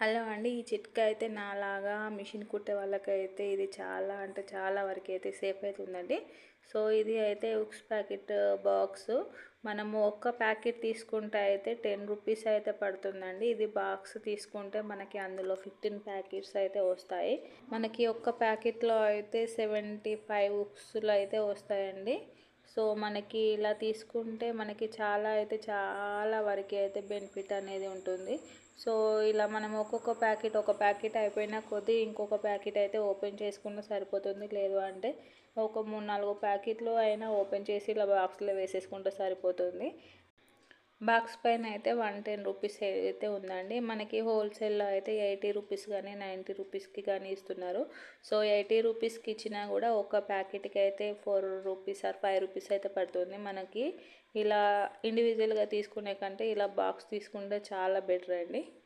Hello అండి. ఈ చిట్కా అయితే నాలాగా మిషన్ కుట్టే వాళ్ళకైతే ఇది చాలా అంటే చాలా వరకు అయితే సేఫ్ అవుతుందండి. సో ఇది అయితే ఉక్స్ ప్యాకెట్ బాక్స్. మనము ఒక్క ప్యాకెట్ తీసుకుంటే అయితే 10 రూపీస్ అయితే పడుతుందండి. ఇది బాక్స్ తీసుకుంటే మనకి అందులో 15 ప్యాకెట్స్ అయితే వస్తాయి. మనకి ఒక్క ప్యాకెట్లో అయితే 75 ఉక్స్లు అయితే వస్తాయండి. సో మనకి ఇలా తీసుకుంటే మనకి చాలా వరకు అయితే బెనిఫిట్ అనేది ఉంటుంది. సో ఇలా మనం ఒక్కొక్క ప్యాకెట్ అయిపోయిన కొద్దీ ఇంకొక ప్యాకెట్ అయితే ఓపెన్ చేసుకుంటే సరిపోతుంది. లేదు అంటే ఒక 3-4 ప్యాకెట్లు అయినా ఓపెన్ చేసి ఇలా బాక్స్లో వేసేసుకుంటే సరిపోతుంది. బాక్స్ పైన అయితే 110 రూపీస్ అయితే ఉందండి. మనకి హోల్సేల్లో అయితే 80 రూపీస్ కానీ 90 రూపీస్కి కానీ ఇస్తున్నారు. సో 80 రూపీస్కి ఇచ్చినా కూడా ఒక ప్యాకెట్కి అయితే 4 రూపీస్ ఆర్ 5 రూపీస్ అయితే పడుతుంది. మనకి ఇలా ఇండివిజువల్గా తీసుకునే కంటే ఇలా బాక్స్ తీసుకుంటే చాలా బెటర్ అండి.